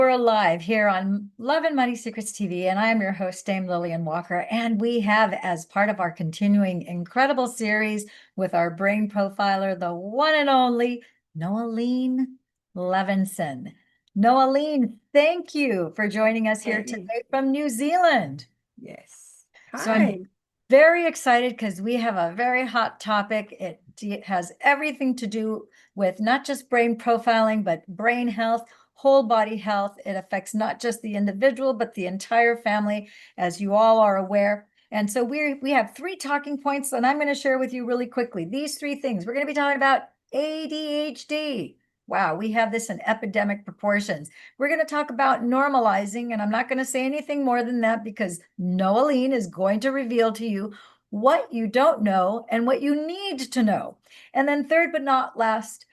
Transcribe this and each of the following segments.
We're live here on Love and Money Secrets TV, and I am your host, Dame Lillian Walker. And we have, as part of our continuing incredible series with our brain profiler, the one and only Noeline Levinson. Noeline, thank you for joining us here today from New Zealand. Yes. So Hi. I'm very excited because we have a very hot topic. It has everything to do with not just brain profiling, but brain health, whole body health. It affects not just the individual, but the entire family, as you all are aware. And so we have 3 talking points, and I'm going to share with you really quickly. These 3 things. We're going to be talking about ADHD. Wow, we have this in epidemic proportions. We're going to talk about normalizing, and I'm not going to say anything more than that because Noeline is going to reveal to you what you don't know and what you need to know. And then third but not last,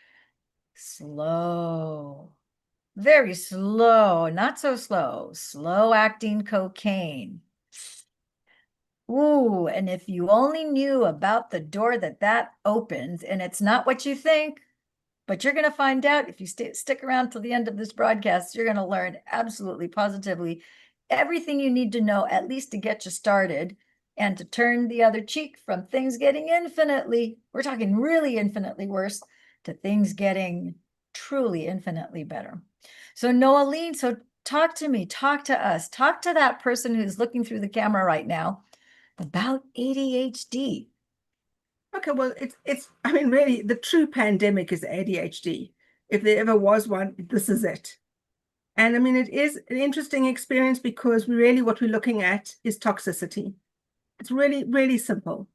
slow. Very slow, not so slow, slow acting cocaine. Ooh, and if you only knew about the door that opens, and it's not what you think, but you're going to find out if you stick around till the end of this broadcast. You're going to learn absolutely, positively everything you need to know, at least to get you started and to turn the other cheek from things getting infinitely, we're talking really infinitely worse, to things getting truly infinitely better. So Noeline, so talk to me, talk to us, talk to that person who's looking through the camera right now about ADHD. Okay, well, I mean, really, the true pandemic is ADHD. If there ever was one, this is it. And I mean, it is an interesting experience because what we're looking at is toxicity. It's really, really simple.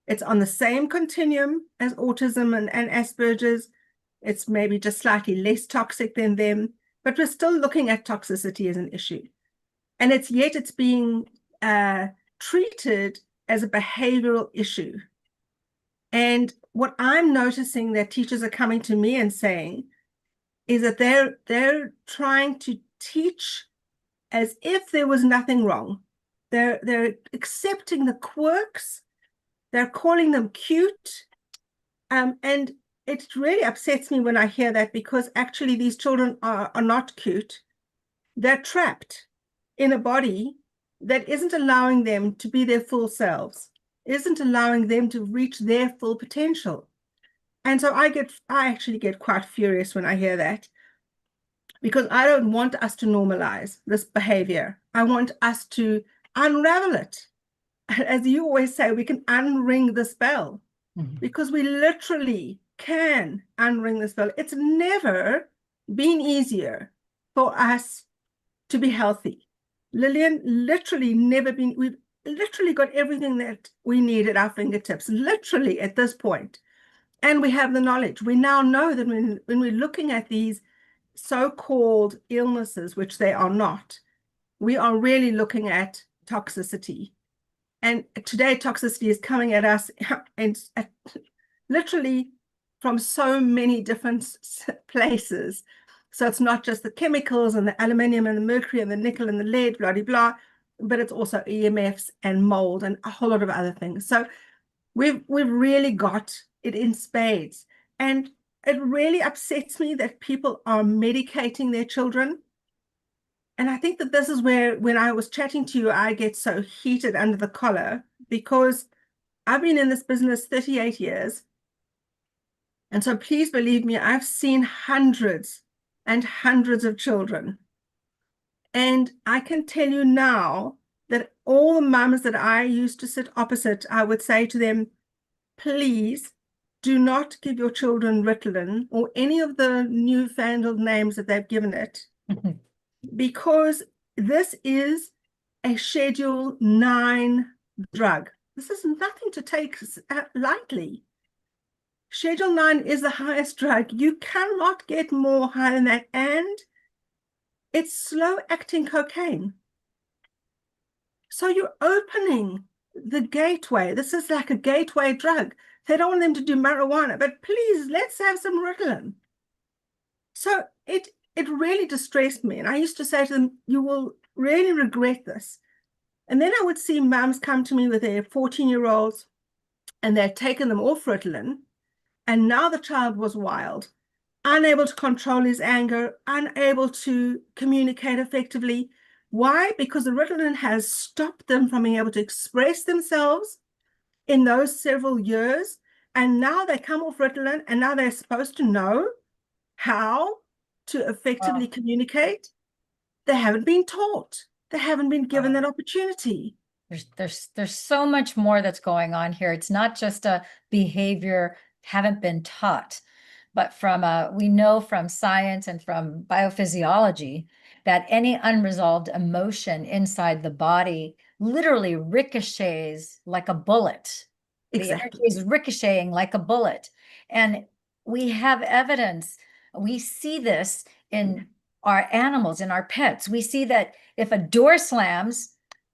It's on the same continuum as autism and Asperger's. It's maybe just slightly less toxic than them, but we're still looking at toxicity as an issue. And it's being treated as a behavioral issue. And what I'm noticing that teachers are coming to me and saying is that they're trying to teach as if there was nothing wrong. They're accepting the quirks. They're calling them cute. And it really upsets me when I hear that, because actually these children are not cute. They're trapped in a body that isn't allowing them to be their full selves, isn't allowing them to reach their full potential. And so I actually get quite furious when I hear that, because I don't want us to normalize this behavior. I want us to unravel it. As you always say, we can unring the spell, because we literally can unring the spell. It's never been easier for us to be healthy. Lillian, literally never been, we've literally got everything that we need at our fingertips, literally at this point. And we have the knowledge. We now know that when we're looking at these so-called illnesses, which they are not, we are really looking at toxicity. And today, toxicity is coming at us and literally from so many different places. So it's not just the chemicals and the aluminium and the mercury and the nickel and the lead, blah, blah, blah, but it's also EMFs and mold and a whole lot of other things. So we've really got it in spades. And it really upsets me that people are medicating their children. And I think that this is where, when I was chatting to you, I get so heated under the collar, because I've been in this business 38 years. And so please believe me, I've seen hundreds and hundreds of children. And I can tell you now that all the mums that I used to sit opposite, I would say to them, please do not give your children Ritalin or any of the newfangled names that they've given it, because this is a Schedule 9 drug. This is nothing to take lightly. Schedule 9 is the highest drug. You cannot get more high than that. And it's slow-acting cocaine. So you're opening the gateway. This is like a gateway drug. They don't want them to do marijuana, but please, let's have some Ritalin. So it really distressed me. And I used to say to them, you will really regret this. And then I would see mums come to me with their 14-year-olds, and they'd taken them off Ritalin, and now the child was wild. unable to control his anger, unable to communicate effectively. Why? Because the Ritalin has stopped them from being able to express themselves in those several years. And now they come off Ritalin and now they're supposed to know how to effectively communicate. They haven't been taught. They haven't been given that opportunity. There's so much more that's going on here. It's not just a behavior haven't been taught, but we know from science and from biophysiology that any unresolved emotion inside the body literally ricochets like a bullet. The energy Exactly. is ricocheting like a bullet. And we have evidence. We see this in our animals, in our pets. We see that if a door slams,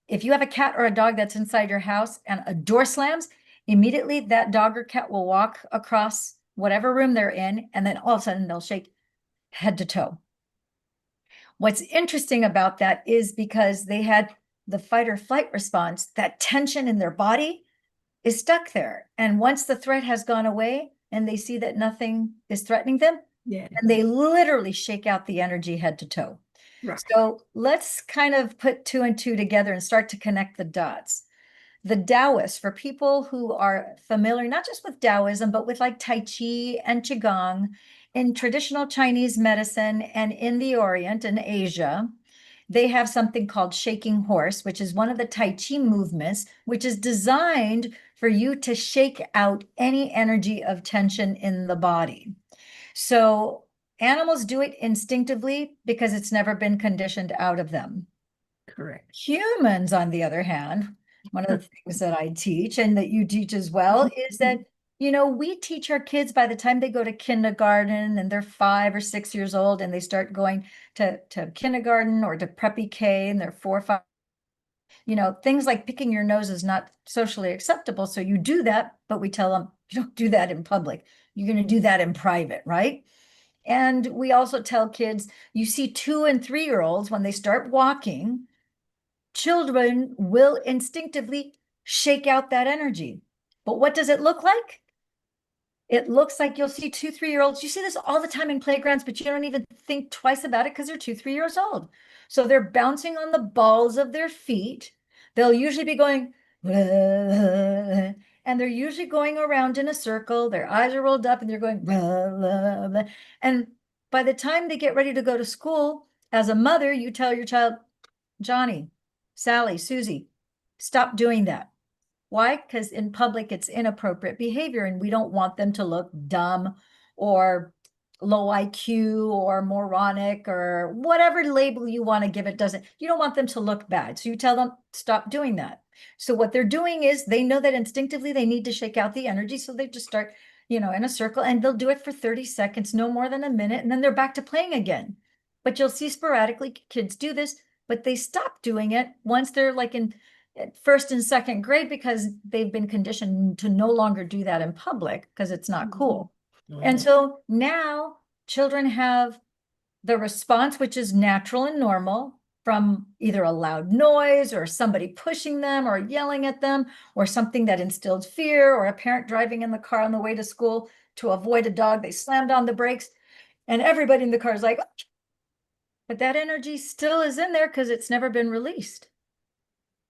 if you have a cat or a dog that's inside your house and a door slams, immediately that dog or cat will walk across whatever room they're in, and then all of a sudden they'll shake head to toe. What's interesting about that is because they had the fight or flight response, that tension in their body is stuck there. And once the threat has gone away and they see that nothing is threatening them, Yeah. and they literally shake out the energy head to toe. Right. So let's kind of put two and two together and start to connect the dots. The Taoists, for people who are familiar, not just with Taoism, but with like Tai Chi and Qigong in traditional Chinese medicine and in the Orient and Asia, they have something called shaking horse, which is one of the Tai Chi movements, which is designed for you to shake out any energy of tension in the body. So animals do it instinctively because it's never been conditioned out of them. Correct. Humans, on the other hand, one of the things that I teach and that you teach as well is that, we teach our kids by the time they go to kindergarten and they're 5 or 6 years old and they start going to kindergarten or to preppy K and they're 4 or 5, things like picking your nose is not socially acceptable. So you do that, but we tell them you don't do that in public. You're going to do that in private, right? And we also tell kids, you see 2 and 3-year-olds when they start walking, children will instinctively shake out that energy. But what does it look like? It looks like you'll see 2, 3-year-olds. You see this all the time in playgrounds, but you don't even think twice about it because they're 2, 3 years old. So they're bouncing on the balls of their feet. They'll usually be going, and they're usually going around in a circle. Their eyes are rolled up and they're going, and by the time they get ready to go to school, as a mother, you tell your child, Johnny, Sally, Susie, stop doing that. Why? Because in public, it's inappropriate behavior and we don't want them to look dumb or low IQ or moronic or whatever label you want to give it. You don't want them to look bad. So you tell them, stop doing that. So what they're doing is they know that instinctively they need to shake out the energy. So they just start, in a circle and they'll do it for 30 seconds, no more than a minute. And then they're back to playing again. But you'll see sporadically kids do this, but they stop doing it once they're like in first and second grade because they've been conditioned to no longer do that in public because it's not cool. And so now children have the response, which is natural and normal from either a loud noise or somebody pushing them or yelling at them or something that instilled fear or a parent driving in the car on the way to school to avoid a dog. They slammed on the brakes and everybody in the car is like, but that energy still is in there because it's never been released.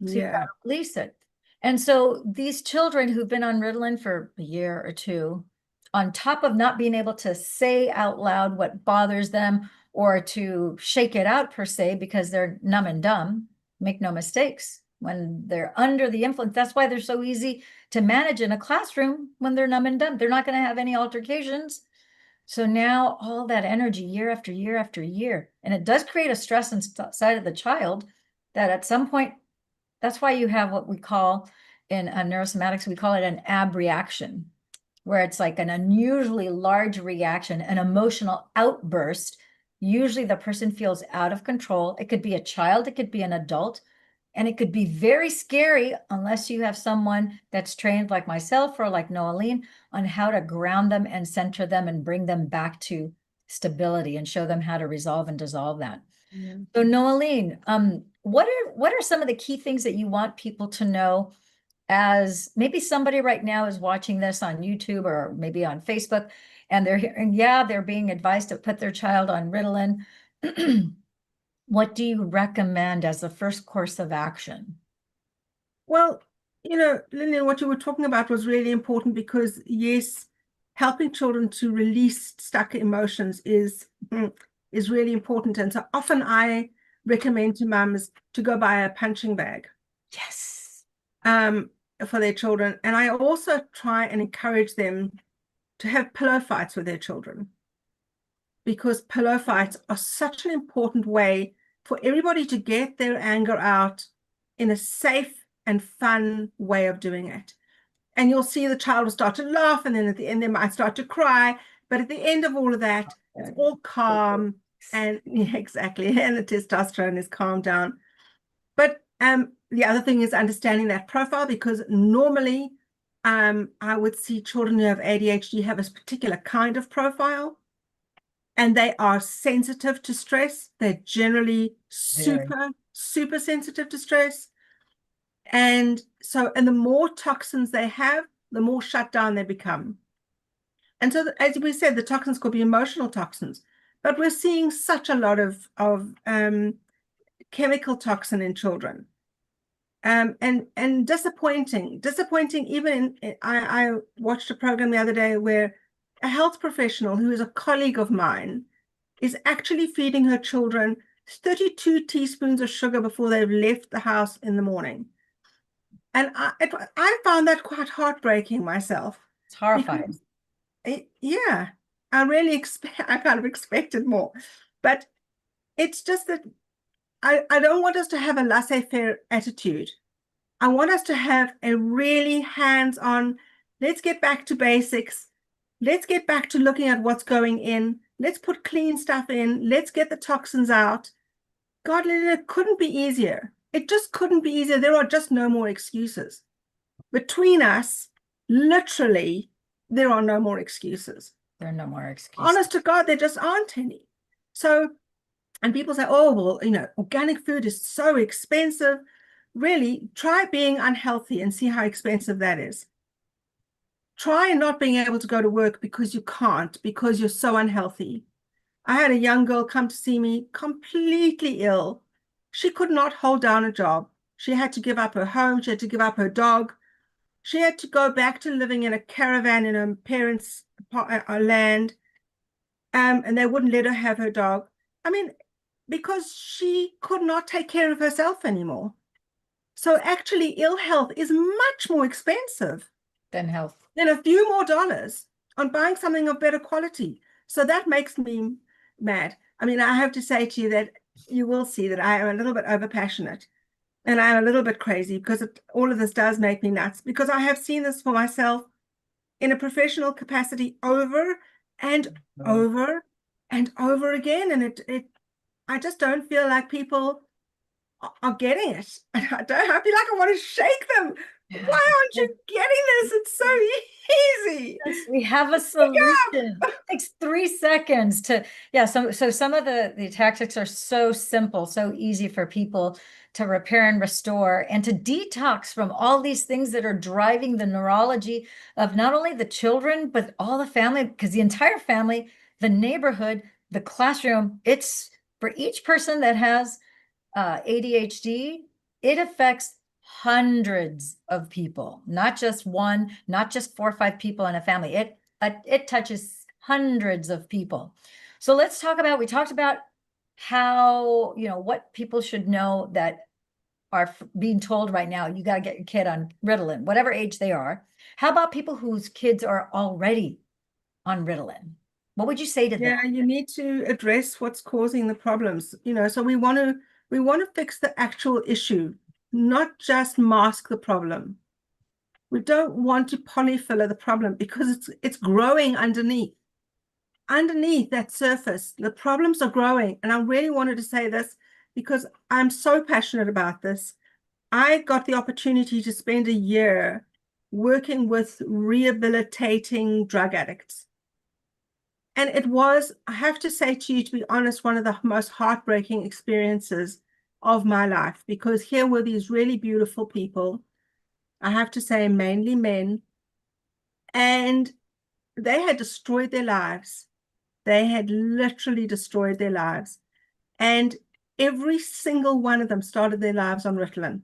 So you gotta release it. And so these children who've been on Ritalin for a year or two, on top of not being able to say out loud what bothers them or to shake it out per se, because they're numb and dumb, make no mistakes. When they're under the influence, that's why they're so easy to manage in a classroom when they're numb and dumb. They're not going to have any altercations. So now all that energy year after year after year, and it does create a stress inside of the child that at some point, that's why you have what we call in neurosomatics, we call it an abreaction, where it's like an unusually large reaction, an emotional outburst. Usually the person feels out of control. It could be a child, it could be an adult, and it could be very scary unless you have someone that's trained like myself or like Noeline on how to ground them and center them and bring them back to stability and show them how to resolve and dissolve that. Yeah. So Noeline, what are some of the key things that you want people to know as maybe somebody right now is watching this on YouTube or maybe on Facebook and they're being advised to put their child on Ritalin. What do you recommend as the first course of action? Well, Lillian, what you were talking about was really important because, yes, helping children to release stuck emotions is really important. And so often I recommend to mums to go buy a punching bag. Yes. For their children. And I also try and encourage them to have pillow fights with their children, because pillow fights are such an important way for everybody to get their anger out in a safe and fun way of doing it. And you'll see the child will start to laugh, and then at the end they might start to cry. But at the end of all of that, it's all calm. And yeah, exactly. And the testosterone is calmed down. But the other thing is understanding that profile, because normally I would see children who have ADHD have a particular kind of profile, and they are sensitive to stress. They're generally super sensitive to stress. And the more toxins they have, the more shut down they become. And so, as we said, the toxins could be emotional toxins, but we're seeing such a lot of chemical toxin in children. And disappointing. Even I watched a program the other day where a health professional who is a colleague of mine is actually feeding her children 32 teaspoons of sugar before they've left the house in the morning. And I found that quite heartbreaking myself. It's horrifying. Yeah, I kind of expected more, but it's just that I don't want us to have a laissez-faire attitude. I want us to have a really hands-on, let's get back to basics. Let's get back to looking at what's going in. Let's put clean stuff in. Let's get the toxins out. God, it couldn't be easier. It just couldn't be easier. There are just no more excuses. Between us, literally, there are no more excuses. There are no more excuses. Honest to God, there just aren't any. So, and people say, oh, well, organic food is so expensive. Really, try being unhealthy and see how expensive that is. Try not being able to go to work because you can't, because you're so unhealthy. I had a young girl come to see me completely ill. She could not hold down a job. She had to give up her home. She had to give up her dog. She had to go back to living in a caravan in her parents' land, and they wouldn't let her have her dog. I mean, because she could not take care of herself anymore. So actually, ill health is much more expensive than health. Than a few more dollars on buying something of better quality. So that makes me mad. I mean, I have to say to you that you will see that I am a little bit overpassionate and I'm a little bit crazy, because all of this does make me nuts, because I have seen this for myself in a professional capacity over and over and over again. And I just don't feel like people are getting it. I feel like I want to shake them. Why aren't you getting this? It's so easy. Yes, we have a solution. It takes 3 seconds to, so some of the tactics are so simple, so easy for people to repair and restore and to detox from all these things that are driving the neurology of not only the children, but all the family, because the entire family, the neighborhood, the classroom, it's for each person that has ADHD, it affects hundreds of people, not just one, not just 4 or 5 people in a family. It touches hundreds of people. So let's talk about, we talked about how, what people should know that are being told right now, you got to get your kid on Ritalin, whatever age they are. How about people whose kids are already on Ritalin? What would you say to them? Yeah, you need to address what's causing the problems. So we want to fix the actual issue, not just mask the problem. We don't want to polyfiller the problem, because it's growing underneath that surface. The problems are growing. And I really wanted to say this because I'm so passionate about this. I got the opportunity to spend a year working with rehabilitating drug addicts. And it was, I have to say to you, to be honest, one of the most heartbreaking experiences of my life, because here were these really beautiful people, I have to say mainly men, and they had destroyed their lives. They had literally destroyed their lives. And every single one of them started their lives on Ritalin.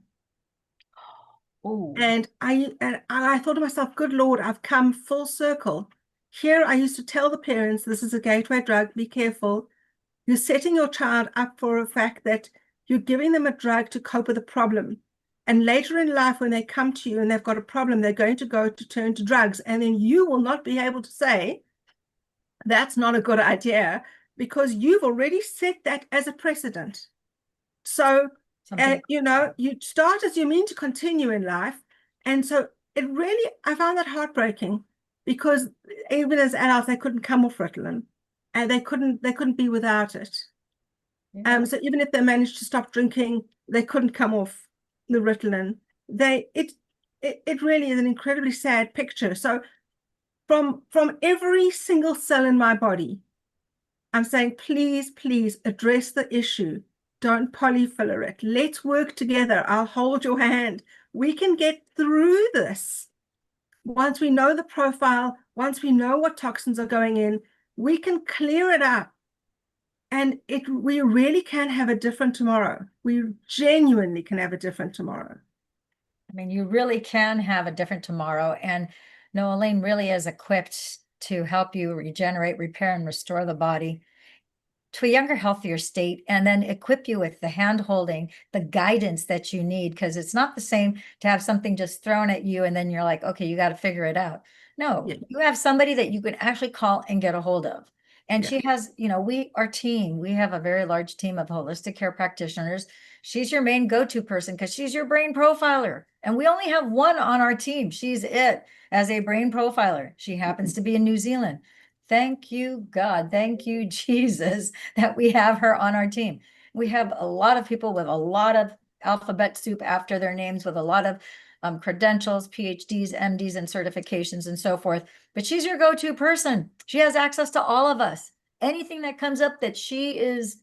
Oh, And I thought to myself, good Lord, I've come full circle. Here I used to tell the parents, this is a gateway drug, be careful. You're setting your child up for a fact that you're giving them a drug to cope with a problem. And later in life, when they come to you and they've got a problem, they're going to go to turn to drugs. And then you will not be able to say, that's not a good idea, because you've already set that as a precedent. So, something. you start as you mean to continue in life. And so it really, I found that heartbreaking, because even as adults, they couldn't come off Ritalin, and they couldn't be without it. Yeah. So even if they managed to stop drinking, they couldn't come off the Ritalin. It really is an incredibly sad picture. So from every single cell in my body, I'm saying, please, please address the issue. Don't polyfiller it. Let's work together. I'll hold your hand. We can get through this. Once we know the profile, once we know what toxins are going in, we can clear it up. And we really can have a different tomorrow. We genuinely can have a different tomorrow. I mean, you really can have a different tomorrow. And Noeline really is equipped to help you regenerate, repair, and restore the body to a younger, healthier state, and then equip you with the hand holding, the guidance that you need. Because it's not the same to have something just thrown at you and then you're like, okay, you got to figure it out. No, Yeah. you have somebody that you can actually call and get a hold of. And Yeah. she has, we have a very large team of holistic care practitioners. She's your main go-to person because she's your brain profiler. And we only have one on our team. She's it as a brain profiler. She happens to be in New Zealand. Thank you, God. Thank you, Jesus, that we have her on our team. We have a lot of people with a lot of alphabet soup after their names, with a lot of credentials, PhDs, MDs, and certifications and so forth. But she's your go-to person. She has access to all of us. Anything that comes up that she is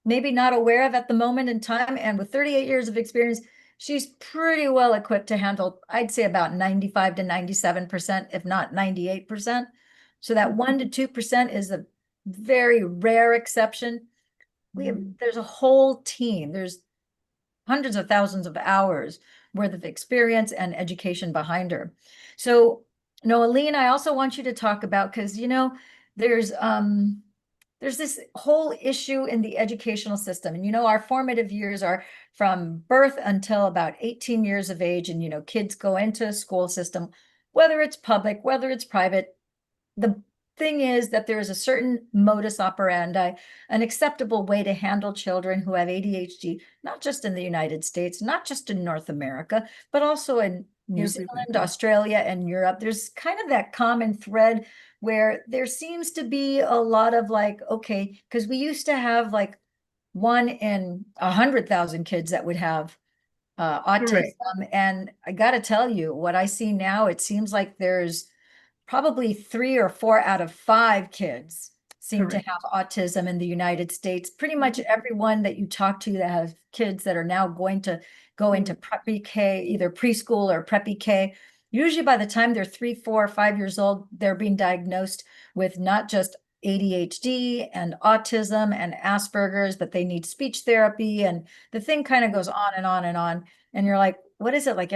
maybe not aware of at the moment in time, and with 38 years of experience, she's pretty well equipped to handle, I'd say, about 95 to 97%, if not 98%. So that 1 to 2% is a very rare exception. There's a whole team. There's hundreds of thousands of hours worth of experience and education behind her. So, Noeline, I also want you to talk about, because there's this whole issue in the educational system. And our formative years are from birth until about 18 years of age. And kids go into a school system, whether it's public, whether it's private. The thing is that there is a certain modus operandi, an acceptable way to handle children who have ADHD, not just in the United States, not just in North America, but also in New Zealand, Australia, and Europe. There's kind of that common thread where there seems to be a lot of like, okay, because we used to have like 1 in 100,000 kids that would have autism. Correct. And I got to tell you, what I see now, it seems like there's probably 3 or 4 out of 5 kids seem to Correct. have autism in the United States. Pretty much everyone that you talk to that has kids that are now going to go into preppy K, either preschool or preppy K, usually by the time they're 3, 4, 5 years old, they're being diagnosed with not just ADHD and autism and Asperger's, but they need speech therapy. And the thing kind of goes on and on and on. And you're like, what is it? Like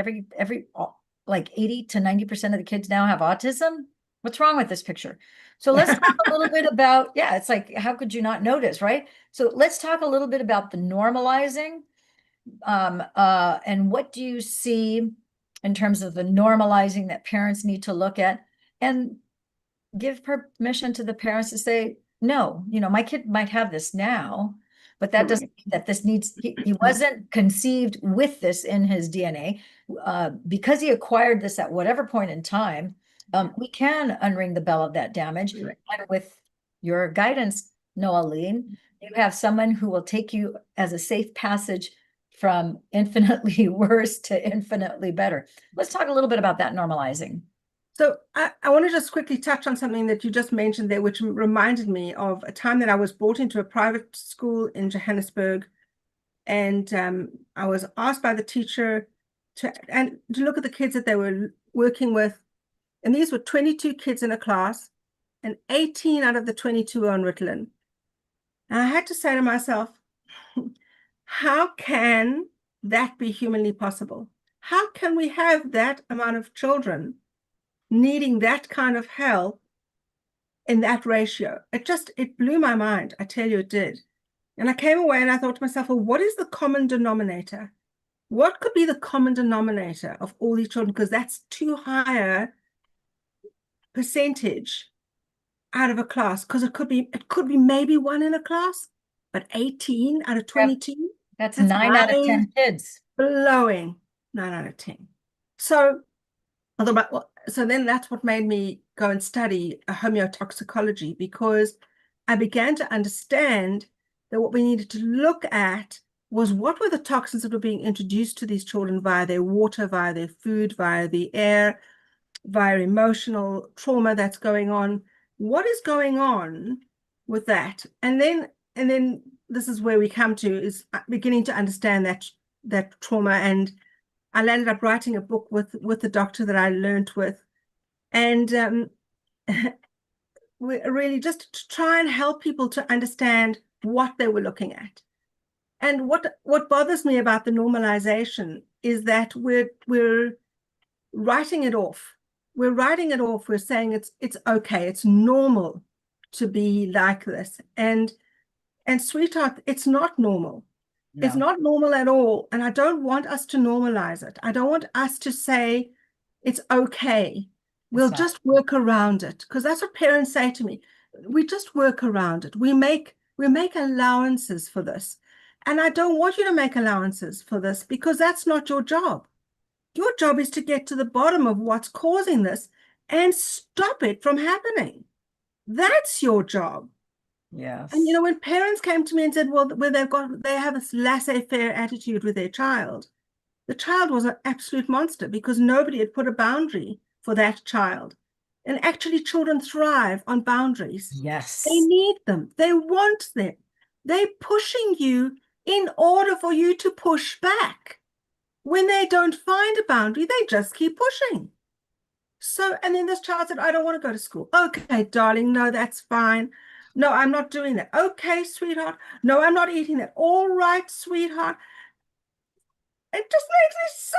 like 80 to 90% of the kids now have autism? What's wrong with this picture? So let's talk a little bit about, yeah, it's like, how could you not notice, right? So let's talk a little bit about the normalizing. And what do you see in terms of the normalizing that parents need to look at, and give permission to the parents to say, no, my kid might have this now, but that doesn't mean that this needs, he wasn't conceived with this in his DNA. Because he acquired this at whatever point in time, we can unring the bell of that damage. And with your guidance, Noeline, you have someone who will take you as a safe passage from infinitely worse to infinitely better. Let's talk a little bit about that normalizing. So I want to just quickly touch on something that you just mentioned there, which reminded me of a time that I was brought into a private school in Johannesburg. And I was asked by the teacher to look at the kids that they were working with. And these were 22 kids in a class, and 18 out of the 22 were on Ritalin. And I had to say to myself, how can that be humanly possible? How can we have that amount of children needing that kind of help in that ratio? It blew my mind. I tell you, it did. And I came away and I thought to myself, well, what is the common denominator? What could be the common denominator of all these children? Because that's too high a percentage out of a class. Because it could be maybe one in a class, but 18 out of 22. That's 9 out of 10 kids. Blowing. 9 out of 10. So then that's what made me go and study homeotoxicology, because I began to understand that what we needed to look at was what were the toxins that were being introduced to these children via their water, via their food, via the air, via emotional trauma that's going on. What is going on with that? And then this is where we come to, is beginning to understand that trauma. And I landed up writing a book with the doctor that I learned with, and we really just to try and help people to understand what they were looking at. And what bothers me about the normalization is that we're writing it off. We're writing it off. We're saying it's okay. It's normal to be like this. And sweetheart, it's not normal. No. It's not normal at all. And I don't want us to normalize it. I don't want us to say it's okay. We'll just work around it. Because that's what parents say to me. We just work around it. We make allowances for this. And I don't want you to make allowances for this, because that's not your job. Your job is to get to the bottom of what's causing this and stop it from happening. That's your job. Yes. And when parents came to me and said, well, they have this laissez-faire attitude with their child, the child was an absolute monster, because nobody had put a boundary for that child. And actually, children thrive on boundaries. Yes. They need them. They want them. They're pushing you in order for you to push back. When they don't find a boundary, they just keep pushing. So, and then this child said, I don't want to go to school. Okay, darling, no, that's fine. No, I'm not doing that. Okay, sweetheart. No, I'm not eating that. All right, sweetheart. It just makes me so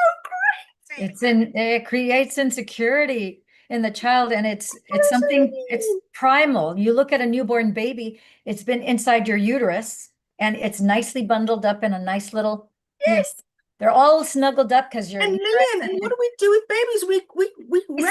crazy. It creates insecurity in the child, and it's something, it's primal. You look at a newborn baby, it's been inside your uterus, and it's nicely bundled up in a nice little, yes. They're all snuggled up because you're. And Lillian, and what do we do with babies? We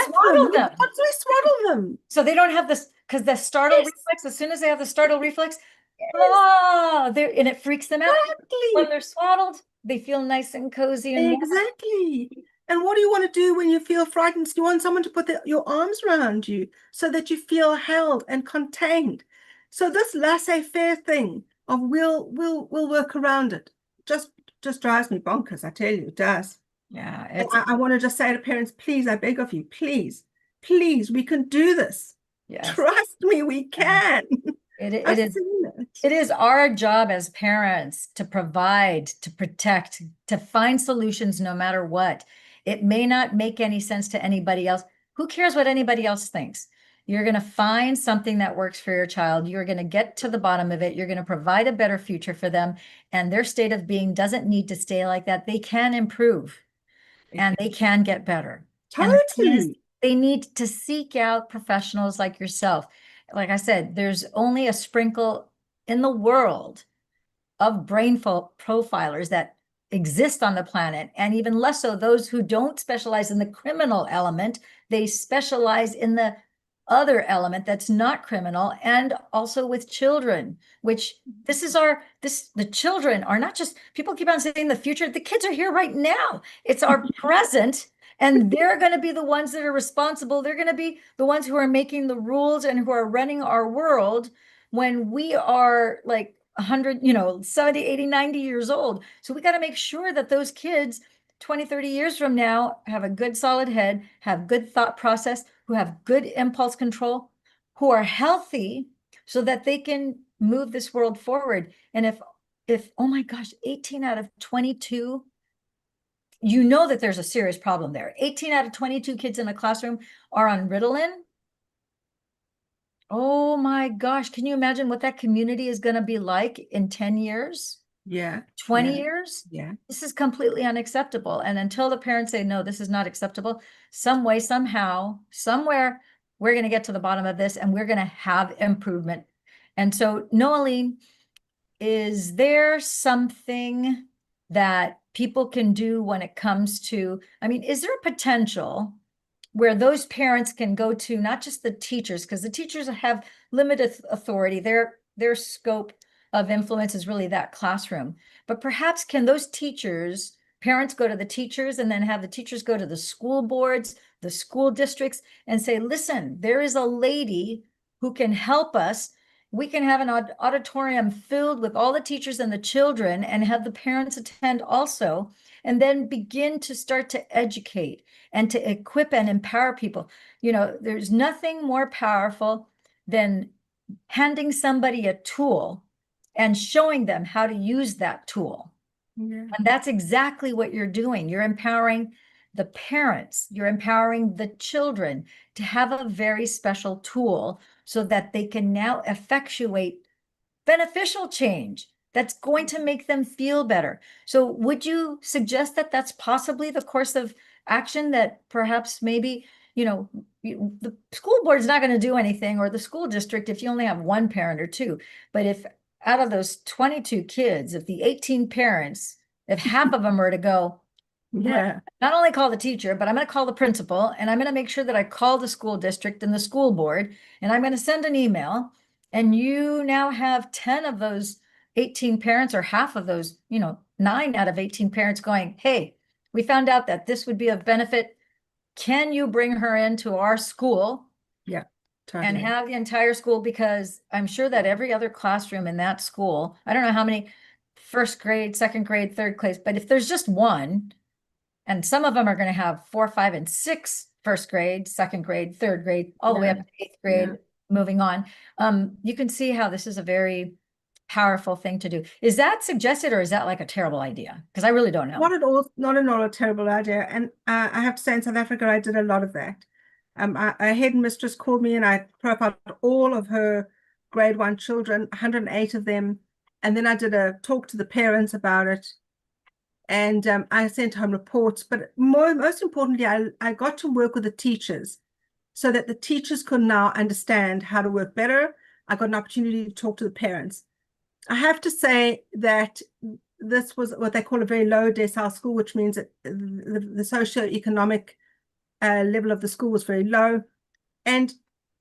swaddle them. We swaddle them. So they don't have this, because the startle reflex, as soon as they have the startle reflex, and it freaks them out. Exactly. When they're swaddled, they feel nice and cozy and exactly. And what do you want to do when you feel frightened? You want someone to put your arms around you so that you feel held and contained. So this laissez-faire thing of we'll work around it just drives me bonkers. I tell you, it does. Yeah. I want to just say to parents, please, I beg of you, please, we can do this. Yes. Trust me, we can. It is our job as parents to provide, to protect, to find solutions no matter what. It may not make any sense to anybody else. Who cares what anybody else thinks? You're going to find something that works for your child. You're going to get to the bottom of it. You're going to provide a better future for them. And their state of being doesn't need to stay like that. They can improve and they can get better. Totally. They need to seek out professionals like yourself. Like I said, there's only a sprinkle in the world of brain profilers that exist on the planet, and even less so those who don't specialize in the criminal element. They specialize in the other element that's not criminal, and also with children, which the children are not just, people keep on saying the future. The kids are here right now. It's our present. And they're going to be the ones that are responsible. They're going to be the ones who are making the rules and who are running our world when we are like 100, 70, 80, 90 years old. So we got to make sure that those kids 20, 30 years from now have a good solid head, have good thought process, who have good impulse control, who are healthy so that they can move this world forward. And if oh my gosh, 18 out of 22 you know that there's a serious problem there. 18 out of 22 kids in a classroom are on Ritalin. Oh my gosh, can you imagine what that community is going to be like in 10 years? Yeah. 20 Yeah. years? Yeah. This is completely unacceptable. And until the parents say, no, this is not acceptable, some way, somehow, somewhere, we're going to get to the bottom of this and we're going to have improvement. And so, Noeline, is there something that people can do when it comes to, I mean, is there a potential where those parents can go to not just the teachers, because the teachers have limited authority, their scope of influence is really that classroom, but perhaps can those teachers, parents go to the teachers and then have the teachers go to the school boards, the school districts, and say, listen, there is a lady who can help us. We can have an auditorium filled with all the teachers and the children and have the parents attend also, and then begin to start to educate and to equip and empower people. You know, there's nothing more powerful than handing somebody a tool and showing them how to use that tool. Yeah. And that's exactly what you're doing. You're empowering the parents, you're empowering the children to have a very special tool so that they can now effectuate beneficial change that's going to make them feel better. So would you suggest that that's possibly the course of action, that perhaps maybe, you know, the school board is not going to do anything, or the school district, if you only have one parent or two, but if out of those 22 kids, if the 18 parents, if half of them are to go, Yeah. not only call the teacher, but I'm going to call the principal, and I'm going to make sure that I call the school district and the school board, and I'm going to send an email, and you now have 10 of those 18 parents, or half of those, 9 out of 18 parents going, hey, we found out that this would be of benefit. Can you bring her into our school? Yeah. And Totally. have the entire school, because I'm sure that every other classroom in that school, I don't know how many first grade, second grade, third grade, but if there's just one, and some of them are going to have 4, 5, and 6 first grade, second grade, third grade, all the way Yeah. up to 8th grade, moving on. You can see how this is a very powerful thing to do. Is that suggested, or is that like a terrible idea? Because I really don't know. Not at all, not at all a terrible idea. And I have to say, in South Africa, I did a lot of that. A headmistress called me and I profiled all of her grade 1 children, 108 of them. And then I did a talk to the parents about it. And I sent home reports. But most importantly, I got to work with the teachers so that the teachers could now understand how to work better. I got an opportunity to talk to the parents. I have to say that this was what they call a very low decile school, which means that the socioeconomic level of the school was very low. And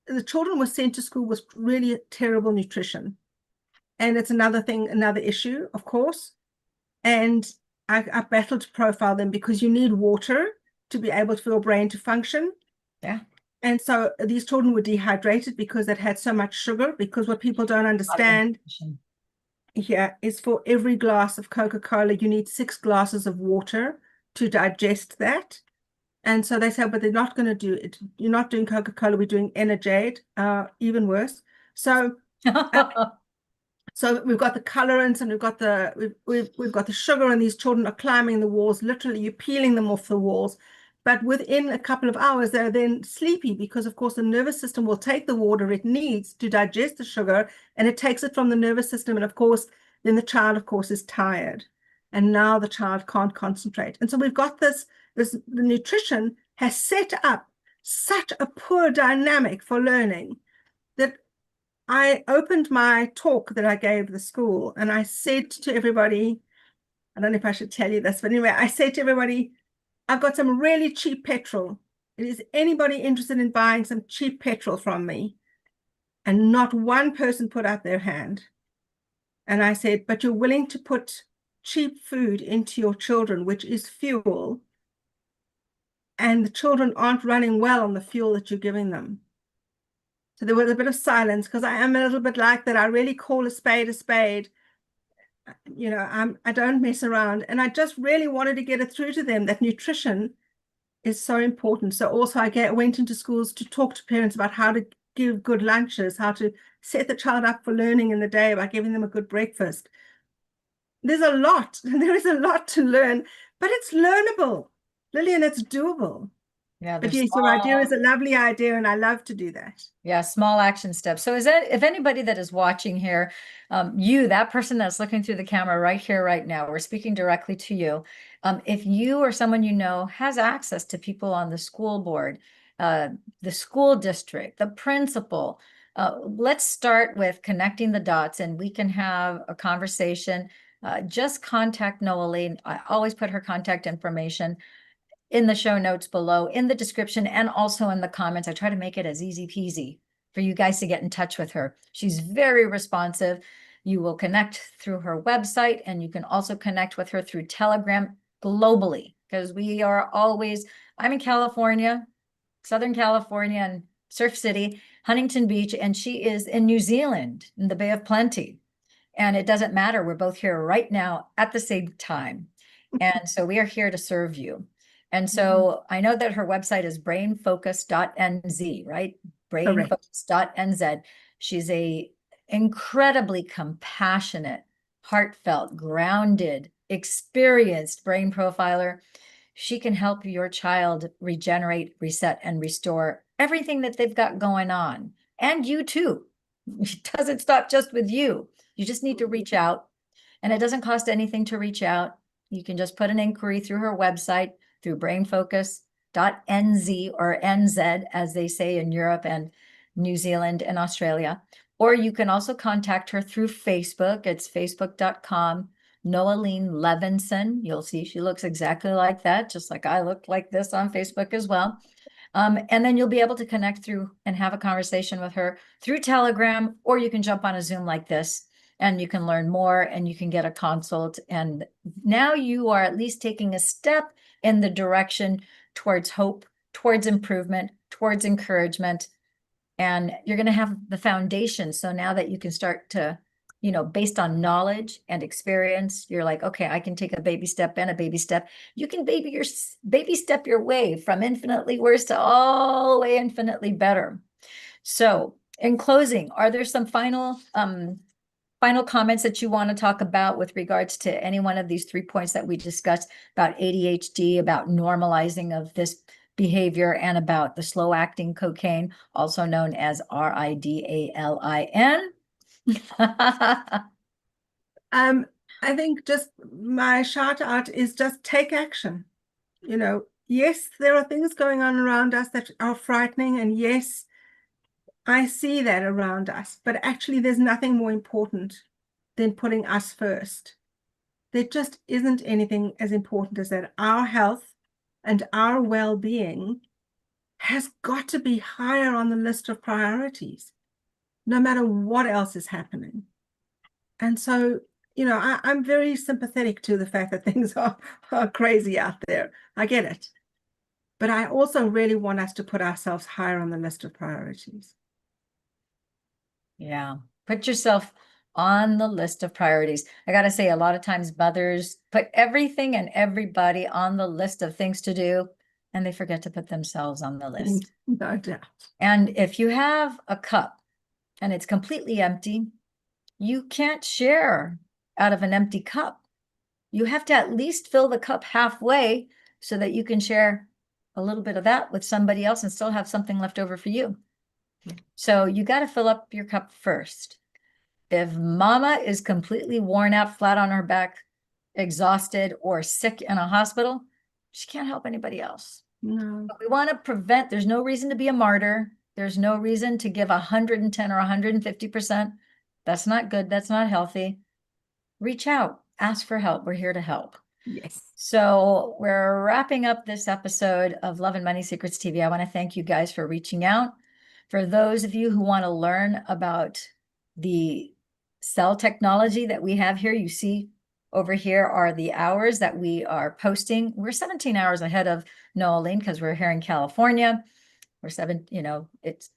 the children were sent to school with really terrible nutrition. And it's another thing, another issue, of course. And I battled to profile them because you need water to be able for your brain to function. Yeah. And so these children were dehydrated because they'd had so much sugar, because what people don't understand here is for every glass of Coca-Cola, you need 6 glasses of water to digest that. And so they said, but they're not going to do it. You're not doing Coca-Cola, we're doing Energade, even worse. So so we've got the colorants and we've got the sugar, and these children are climbing the walls. Literally, you're peeling them off the walls. But within a couple of hours, they're then sleepy because, of course, the nervous system will take the water it needs to digest the sugar, and it takes it from the nervous system. And of course, then the child, of course, is tired. And now the child can't concentrate. And so we've got the nutrition has set up such a poor dynamic for learning that I opened my talk that I gave the school, and I said to everybody, I don't know if I should tell you this, but anyway, I said to everybody, I've got some really cheap petrol. Is anybody interested in buying some cheap petrol from me? And not one person put out their hand. And I said, but you're willing to put cheap food into your children, which is fuel, and the children aren't running well on the fuel that you're giving them. So there was a bit of silence, because I am a little bit like that. I really call a spade a spade. I don't mess around. And I just really wanted to get it through to them that nutrition is so important. So also I went into schools to talk to parents about how to give good lunches, how to set the child up for learning in the day by giving them a good breakfast. There is a lot to learn, but it's learnable, Lillian, it's doable. Yeah, But there's yes, your idea is a lovely idea, and I love to do that. yeah, small action steps. So is that if anybody that is watching here, that person that's looking through the camera right here, right now, we're speaking directly to you. If you or someone you know has access to people on the school board, the school district, the principal, let's start with connecting the dots and we can have a conversation. Just contact Noeline. I always put her contact information in the show notes below, in the description, and also in the comments. I try to make it as easy peasy for you guys to get in touch with her. She's very responsive. You will connect through her website, and you can also connect with her through Telegram globally, because we are always, I'm in California, Southern California, and Surf City, Huntington Beach, and she is in New Zealand, in the Bay of Plenty. And it doesn't matter. We're both here right now at the same time. And so we are here to serve you. And so I know that her website is brainfocus.nz, right? Brainfocus.nz. She's a incredibly compassionate, heartfelt, grounded, experienced brain profiler. She can help your child regenerate, reset, and restore everything that they've got going on. And you too. It doesn't stop just with you. You just need to reach out. And it doesn't cost anything to reach out. You can just put an inquiry through her website, through brainfocus.nz or NZ, as they say in Europe and New Zealand and Australia. Or you can also contact her through Facebook. It's facebook.com, Noeline Levinson. You'll see she looks exactly like that, just like I look like this on Facebook as well. And then you'll be able to connect through and have a conversation with her through Telegram, or you can jump on a Zoom like this and you can learn more and you can get a consult. And now you are at least taking a step in the direction towards hope, towards improvement, towards encouragement. And you're going to have the foundation. So now that you can start to, based on knowledge and experience, you're like, okay, I can take a baby step and a baby step. You can baby step your way from infinitely worse to all the way infinitely better. So in closing, are there some final comments that you want to talk about with regards to any one of these 3 points that we discussed about ADHD, about normalizing of this behavior, and about the slow acting cocaine, also known as RIDALIN? I think just my shout out is just take action. Yes, there are things going on around us that are frightening, and yes, I see that around us, but actually there's nothing more important than putting us first. There just isn't anything as important as that. Our health and our well-being has got to be higher on the list of priorities, no matter what else is happening. And so, I'm very sympathetic to the fact that things are crazy out there. I get it. But I also really want us to put ourselves higher on the list of priorities. Yeah, put yourself on the list of priorities. I got to say, a lot of times mothers put everything and everybody on the list of things to do, and they forget to put themselves on the list. No doubt. And if you have a cup and it's completely empty, you can't share out of an empty cup. You have to at least fill the cup halfway so that you can share a little bit of that with somebody else and still have something left over for you. So you got to fill up your cup first. If mama is completely worn out, flat on her back, exhausted, or sick in a hospital, she can't help anybody else. No. But we want to prevent, there's no reason to be a martyr. There's no reason to give 110 or 150%. That's not good. That's not healthy. Reach out, ask for help. We're here to help. Yes. So we're wrapping up this episode of Love and Money Secrets TV. I want to thank you guys for reaching out. For those of you who want to learn about the cell technology that we have here, you see over here are the hours that we are posting. We're 17 hours ahead of Noeline because we're here in California. We're it's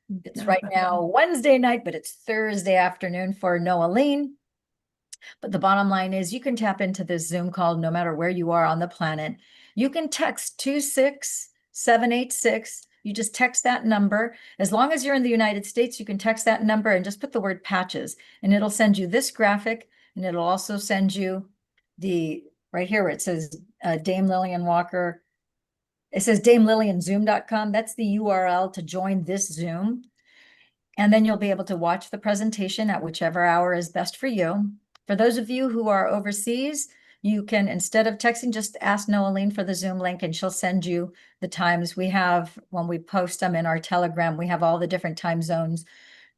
right now Wednesday night, but it's Thursday afternoon for Noeline. But the bottom line is you can tap into this Zoom call no matter where you are on the planet. You can text 26786. You just text that number. As long as you're in the United States, you can text that number and just put the word patches, and it'll send you this graphic, and it'll also send you right here where it says Dame Lillian Walker. It says DameLillianZoom.com. That's the URL to join this Zoom. And then you'll be able to watch the presentation at whichever hour is best for you. For those of you who are overseas, you can, instead of texting, just ask Noeline for the Zoom link and she'll send you the times. We have, when we post them in our Telegram, we have all the different time zones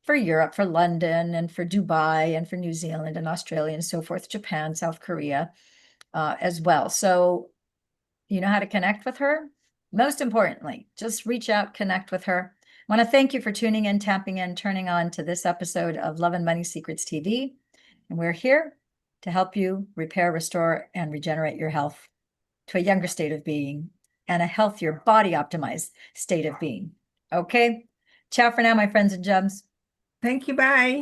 for Europe, for London, and for Dubai, and for New Zealand, and Australia, and so forth, Japan, South Korea, as well. So you know how to connect with her? Most importantly, just reach out, connect with her. I want to thank you for tuning in, tapping in, turning on to this episode of Love and Money Secrets TV. And we're here to help you repair, restore, and regenerate your health to a younger state of being and a healthier, body optimized state of being. Okay. Ciao for now, my friends and gems. Thank you. Bye.